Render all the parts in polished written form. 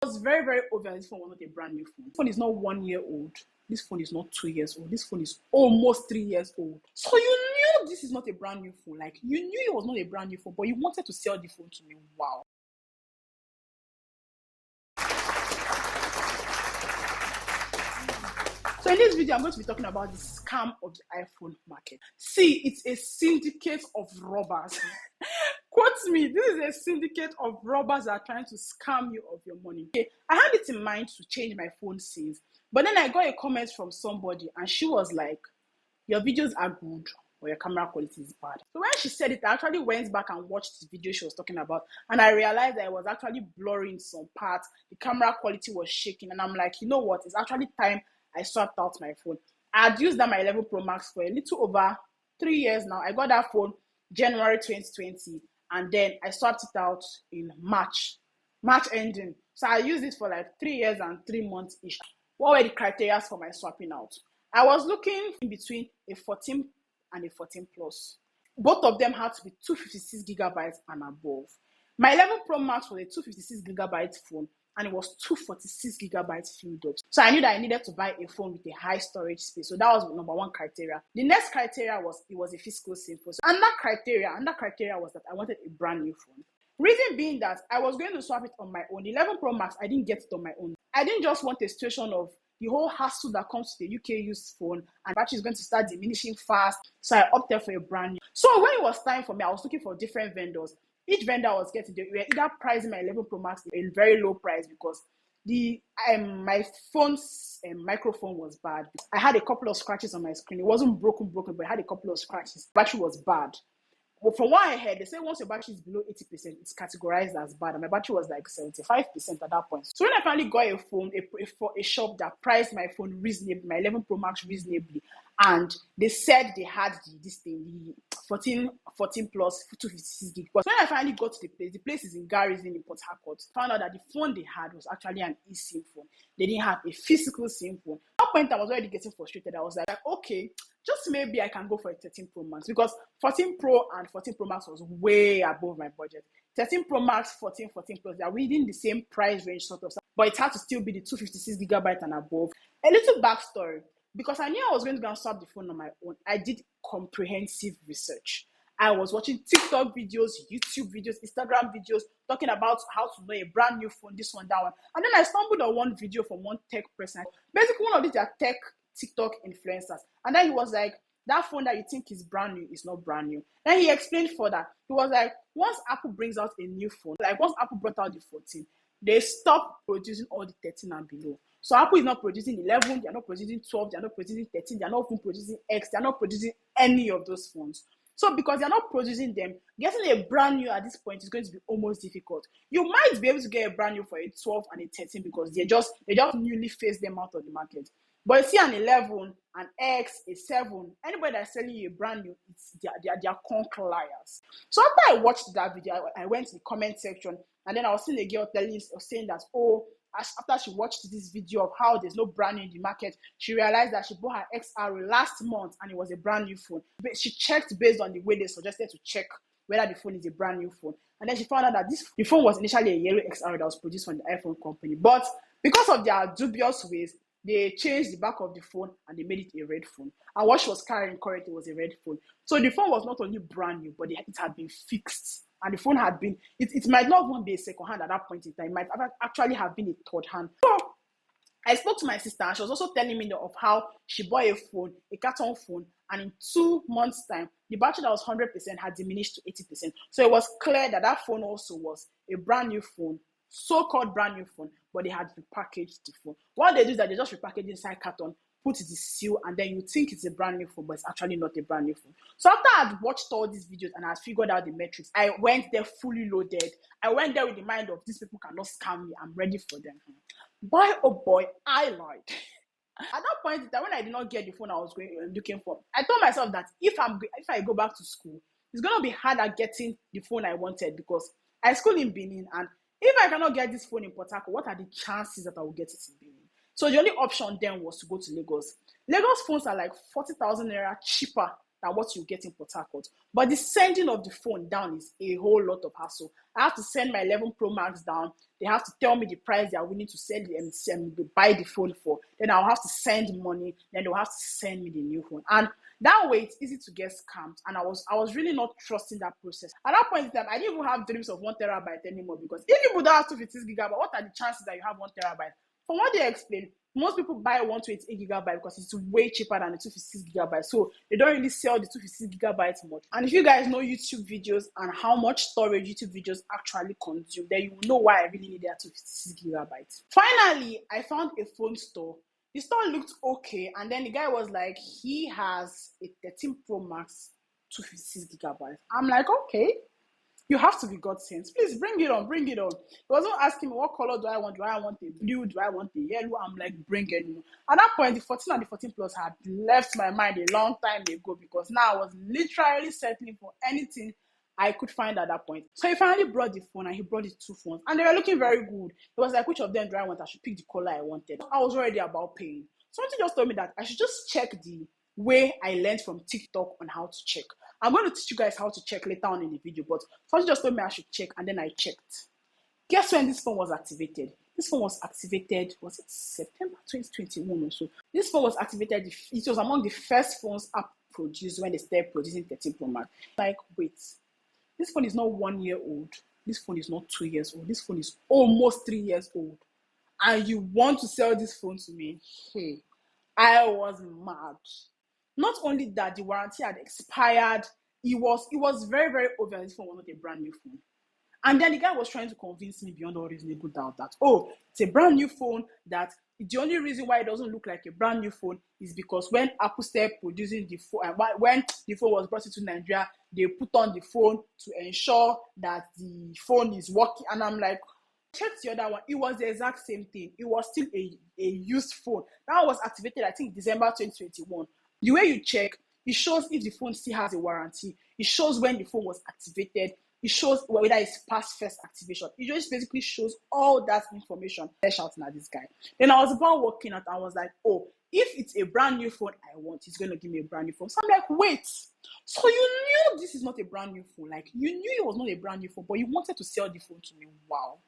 It was very, very obvious this phone was not a brand new phone. This phone is not 1 year old. This phone is not 2 years old. This phone is almost 3 years old. So you knew this is not a brand new phone. Like, you knew it was not a brand new phone, but you wanted to sell the phone to me. Wow. So in this video, I'm going to be talking about the scam of the iPhone market. See, it's a syndicate of robbers. Quote me, this is a syndicate of robbers that are trying to scam you of your money. Okay, I had it in mind to change my phone since, but then I got a comment from somebody and she was like, your videos are good, but your camera quality is bad. So when she said it, I actually went back and watched the video she was talking about, and I realized that it was actually blurring some parts. The camera quality was shaking, and I'm like, you know what? It's actually time I swapped out my phone. I had used that my 11 Pro Max for a little over 3 years now. I got that phone January 2020, and then I swapped it out in March ending. So I used it for like 3 years and 3 months ish. What were the criteria for my swapping out? I was looking in between a 14 and a 14 Plus. Both of them had to be 256 gigabytes and above. My 11 Pro Max was a 256 gigabyte phone, and it was 246 gigabytes filled up. So I knew that I needed to buy a phone with a high storage space. So that was number one criteria. The next criteria was it was a physical SIM phone. So another criteria was that I wanted a brand new phone. Reason being that I was going to swap it on my own. The 11 Pro Max, I didn't get it on my own. I didn't just want a situation of the whole hassle that comes to the UK used phone, and battery is going to start diminishing fast. So I opted for a brand new. So when it was time for me, I was looking for different vendors. Each vendor I was getting, they were either pricing my 11 Pro Max at a very low price because the my phone's microphone was bad. I had a couple of scratches on my screen. It wasn't broken, but I had a couple of scratches. Battery was bad. Well, from what I heard, they say once your battery is below 80%, it's categorized as bad. And my battery was like 75% at that point. So when I finally got a phone, a shop that priced my phone reasonably, my 11 Pro Max reasonably, and they said they had the 14 Plus 256 gig. But when I finally got to the place is in Garrison in Port Harcourt, found out that the phone they had was actually an eSIM phone. They didn't have a physical SIM phone. At that point, I was already getting frustrated. I was like, okay, just maybe I can go for a 13 Pro Max because 14 Pro and 14 Pro Max was way above my budget. 13 Pro Max, 14 Plus, they are within the same price range sort of, but it had to still be the 256 gigabyte and above. A little backstory, because I knew I was going to go and swap the phone on my own, I did comprehensive research. I was watching TikTok videos, YouTube videos, Instagram videos, talking about how to know a brand new phone, this one, that one. And then I stumbled on one video from one tech person. Basically, one of these are tech TikTok influencers. And then he was like, that phone that you think is brand new is not brand new. Then he explained further. He was like, once Apple brings out a new phone, like once Apple brought out the 14, they stop producing all the 13 and below. So Apple is not producing 11, they're not producing 12, they're not producing 13, they're not even producing X, they're not producing any of those phones. So because they're not producing them, getting a brand new at this point is going to be almost difficult. You might be able to get a brand new for a 12 and a 13 because they just newly phased them out of the market. But you see an 11, an X, a 7, anybody that's selling you a brand new, they're conk liars. So after I watched that video, I went to the comment section, and then I was seeing a girl saying that, oh, after she watched this video of how there's no brand new in the market, she realized that she bought her XR last month and it was a brand new phone. But she checked based on the way they suggested to check whether the phone is a brand new phone. And then she found out that the phone was initially a yellow XR that was produced from the iPhone company. But because of their dubious ways, they changed the back of the phone and they made it a red phone. And what she was carrying currently was a red phone. So the phone was not only brand new, but it had been fixed. And the phone had been, it might not even be a second hand at that point in time. It might actually have been a third hand. So I spoke to my sister and she was also telling me of how she bought a phone, a carton phone, and in 2 months' time, the battery that was 100% had diminished to 80%. So it was clear that that phone also was a brand new phone, so-called brand new phone, but they had repackaged the phone. What they do is that they just repackage inside carton, put the seal, and then you think it's a brand new phone, but it's actually not a brand new phone. So after I had watched all these videos and I had figured out the metrics, I went there fully loaded. I went there with the mind of these people cannot scam me. I'm ready for them. Boy, oh boy, I lied. At that point in time, when I did not get the phone I was looking for, I told myself that if I go back to school, it's going to be harder getting the phone I wanted because I school in Benin, and if I cannot get this phone in Port Harcourt, what are the chances that I will get it in Benin? So the only option then was to go to Lagos. Lagos phones are like 40,000 naira cheaper than what you get in Port Harcourt. But the sending of the phone down is a whole lot of hassle. I have to send my 11 Pro Max down. They have to tell me the price they are willing to sell and buy the phone for. Then I'll have to send money. Then they'll have to send me the new phone. And that way, it's easy to get scammed. And I was really not trusting that process. At that point in time, I didn't even have dreams of 1 terabyte anymore, because if people don't have 256 gigabyte, what are the chances that you have 1 terabyte? From what they explain, most people buy 128 gigabyte because it's way cheaper than the 256 gigabyte. So they don't really sell the 256 gigabytes much. And if you guys know YouTube videos and how much storage YouTube videos actually consume, then you will know why I really need that 256 gigabytes. Finally, I found a phone store. The store looked okay, and then the guy was like, he has a 13 Pro Max 256 gigabytes. I'm like, okay. You have to be God sent. Please bring it on, bring it on. He wasn't asking me what color do I want. Do I want a blue? Do I want a yellow? I'm like, bring it on. At that point, the 14 and the 14 Plus had left my mind a long time ago, because now I was literally settling for anything I could find at that point. So he finally brought the phone, and he brought the 2 phones, and they were looking very good. It was like, which of them do I want? I should pick the color I wanted. I was already about paying. Something just told me that I should just check the way I learned from TikTok on how to check. I'm going to teach you guys how to check later on in the video, but something just told me I should check, and then I checked. Guess when this phone was activated? This phone was activated, was it September 2021 or so? This phone was activated, it was among the first phones Apple produced when they started producing 13 Pro Max. Like, wait, this phone is not 1 year old. This phone is not 2 years old. This phone is almost 3 years old. And you want to sell this phone to me? Hey, I was mad. Not only that, the warranty had expired. It was very, very obvious this phone was not a brand new phone. And then the guy was trying to convince me beyond all reasonable doubt that, oh, it's a brand new phone, that the only reason why it doesn't look like a brand new phone is because when Apple started producing the phone, when the phone was brought into Nigeria, they put on the phone to ensure that the phone is working. And I'm like, check the other one. It was the exact same thing. It was still a used phone. That was activated, I think, December 2021. The way you check, it shows if the phone still has a warranty. It shows when the phone was activated. It shows whether it's past first activation. It just basically shows all that information. They're shouting at this guy. Then I was about walking out, and I was like, oh, if it's a brand new phone I want, he's going to give me a brand new phone. So I'm like, wait. So you knew this is not a brand new phone. Like, you knew it was not a brand new phone, but you wanted to sell the phone to me. Wow.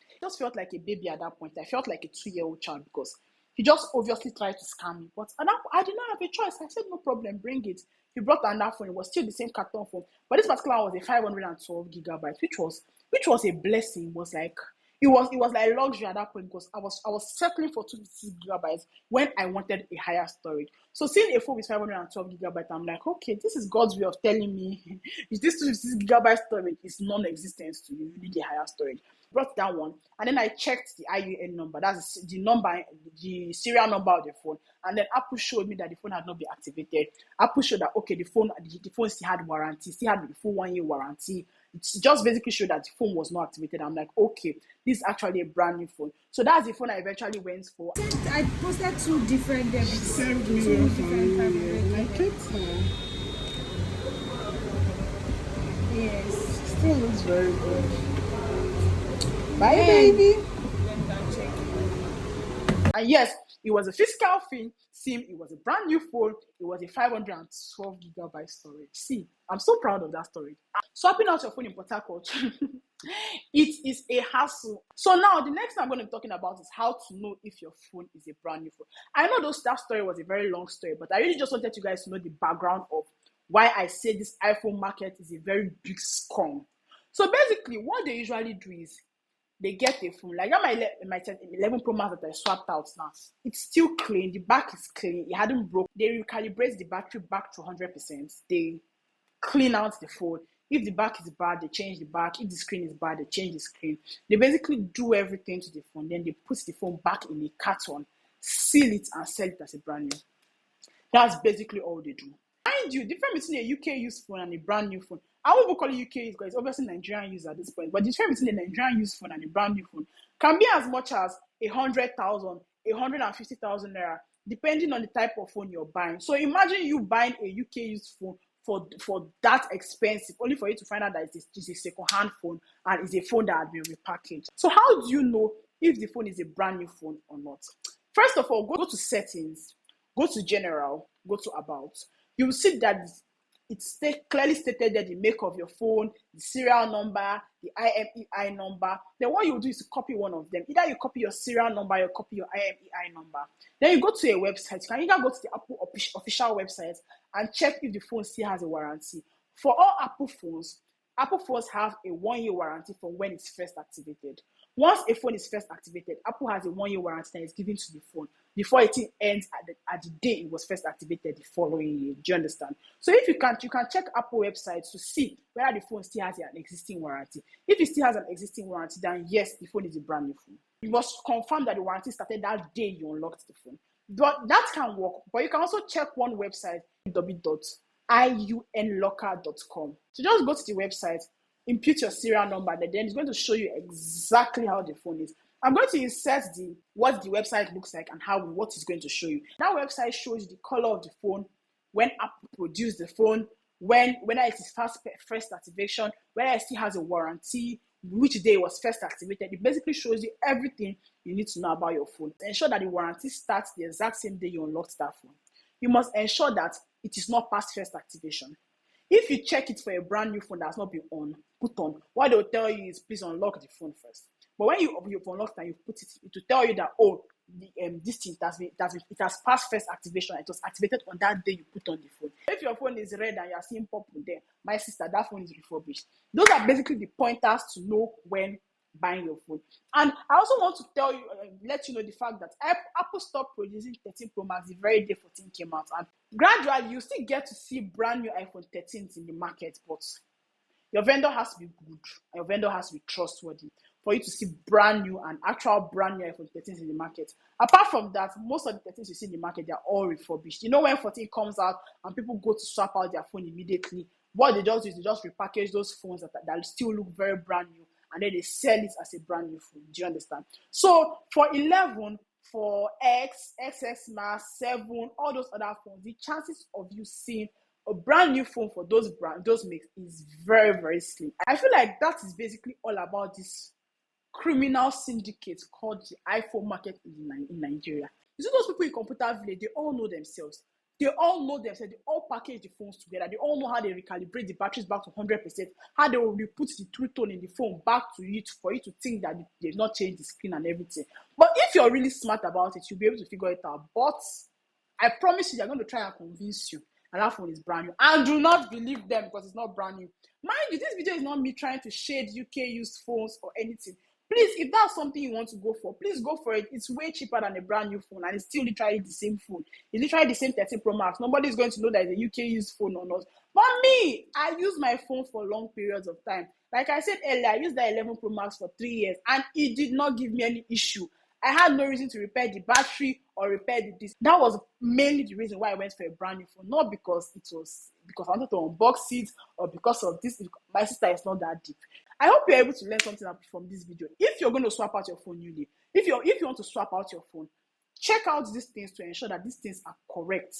It just felt like a baby at that point. I felt like a 2-year-old child, because he just obviously tried to scam me. But I did not have a choice. I said, no problem, bring it. He brought another phone. It was still the same carton phone. But this particular one was a 512 gigabytes, which was a blessing. It was like luxury at that point, because I was settling for 256 gigabytes when I wanted a higher storage. So seeing a phone with 512 gigabytes, I'm like, okay, this is God's way of telling me if this 256 gigabyte storage is non-existent to you, you need a higher storage. Brought that one, and then I checked the IUN number. That's the number, the serial number of the phone. And then Apple showed me that the phone had not been activated. Apple showed that, okay, the phone still had warranty, still had the full 1 year warranty. It just basically showed that the phone was not activated. I'm like, okay, this is actually a brand new phone. So that's the phone I eventually went for. I posted 2 different debits. 2 different like it. Yes. Still looks very good. Bye, baby. And yes, it was a physical SIM. It was a brand new phone. It was a 512 gigabyte storage. See, I'm so proud of that storage. Swapping out your phone in Port Harcourt, it is a hassle. So now the next thing I'm going to be talking about is how to know if your phone is a brand new phone. I know that story was a very long story, but I really just wanted you guys to know the background of why I say this iPhone market is a very big scam. So basically, what they usually do is they get a phone. Like my 11 Pro Max that I swapped out now. It's still clean. The back is clean. It hadn't broke. They recalibrate the battery back to 100%. They clean out the phone. If the back is bad, they change the back. If the screen is bad, they change the screen. They basically do everything to the phone. Then they put the phone back in a carton, seal it, and sell it as a brand new. That's basically all they do. Mind you, difference between a UK used phone and a brand new phone. I won't even call it UK used, because it's obviously Nigerian used at this point. But the difference between a Nigerian used phone and a brand new phone can be as much as 100,000, 150,000 naira, depending on the type of phone you're buying. So imagine you buying a UK used phone for that expensive, only for you to find out that it's a second-hand phone and it's a phone that has been repackaged. So how do you know if the phone is a brand new phone or not? First of all, go to settings, go to general, go to about. you will see that it's clearly stated that the make of your phone, the serial number, the IMEI number. Then what you do is to copy one of them. Either you copy your serial number or you copy your IMEI number. Then you go to a website. You can either go to the Apple official website and check if the phone still has a warranty. For all Apple phones have a 1-year warranty from when it's first activated. Once a phone is first activated, Apple has a 1-year warranty that is given to the phone before it ends at the day it was first activated the following year. Do you understand? So if you can check Apple websites to see whether the phone still has an existing warranty. If it still has an existing warranty, then yes, the phone is a brand new phone. You must confirm that the warranty started that day you unlocked the phone. But that can work. But you can also check one website, www.iunlocker.com. So just go to the website, input your serial number, and then it's going to show you exactly how the phone is. I'm going to insert what the website looks like and what it's going to show you. That website shows the color of the phone, when Apple produced the phone, whether it is first activation, whether it still has a warranty, which day it was first activated. It basically shows you everything you need to know about your phone. Ensure that the warranty starts the exact same day you unlocked that phone. You must ensure that it is not past first activation. If you check it for a brand new phone that's not been put on, what they'll tell you is please unlock the phone first. But when you've unlocked and you put it will tell you that this thing it has passed first activation. It was activated on that day you put on the phone. If your phone is red and you're seeing purple there, my sister, that phone is refurbished. Those are basically the pointers to know when buying your phone. And I also want to let you know the fact that Apple stopped producing 13 Pro Max the very day 14 came out. And gradually, you still get to see brand new iPhone 13s in the market, but your vendor has to be good. Your vendor has to be trustworthy for you to see brand new iPhone 13s in the market. Apart from that, most of the 13s you see in the market, they're all refurbished. You know, when 14 comes out and people go to swap out their phone immediately, what they just do is they just repackage those phones that still look very brand new, and then they sell it as a brand new phone. Do you understand? So for 11, for X, XS Max, 7, all those other phones, the chances of you seeing a brand new phone for those makes is very, very slim. I feel like that is basically all about this criminal syndicate called the iPhone market in Nigeria. You see those people in Computer Village, they all know themselves. They all package the phones together. They all know how they recalibrate the batteries back to 100%, how they will put the true tone in the phone back to it for you to think that they've not changed the screen and everything. But if you're really smart about it, you'll be able to figure it out. But I promise you, they're going to try and convince you and that phone is brand new. And do not believe them because it's not brand new. Mind you, this video is not me trying to shade UK used phones or anything. Please, if that's something you want to go for, please go for it. It's way cheaper than a brand new phone, and it's still literally the same phone. It's literally the same 13 Pro Max. Nobody's going to know that it's a UK used phone or not. But me, I use my phone for long periods of time. Like I said earlier, I used that 11 Pro Max for 3 years, and it did not give me any issue. I had no reason to repair the battery or repair the disc. That was mainly the reason why I went for a brand new phone, not because I wanted to unbox it or because of this. My sister is not that deep. I hope you're able to learn something from this video. If you're going to swap out your phone newly, if you want to swap out your phone, check out these things to ensure that these things are correct,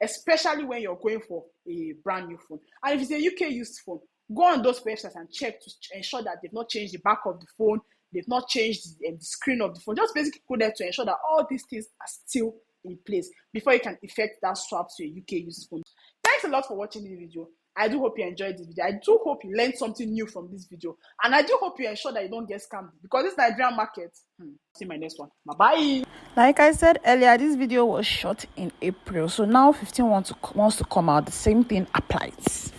especially when you're going for a brand new phone. And if it's a UK used phone, go on those websites and check to ensure that they've not changed the back of the phone, they've not changed the screen of the phone. Just basically go there to ensure that all these things are still in place before you can effect that swap to a UK used phone. Thanks a lot for watching this video. I do hope you enjoyed this video. I do hope you learned something new from this video. And I do hope you ensure that you don't get scammed because this Nigerian market. See my next one. Bye-bye. Like I said earlier, this video was shot in April. So now 15 wants to come out. The same thing applies.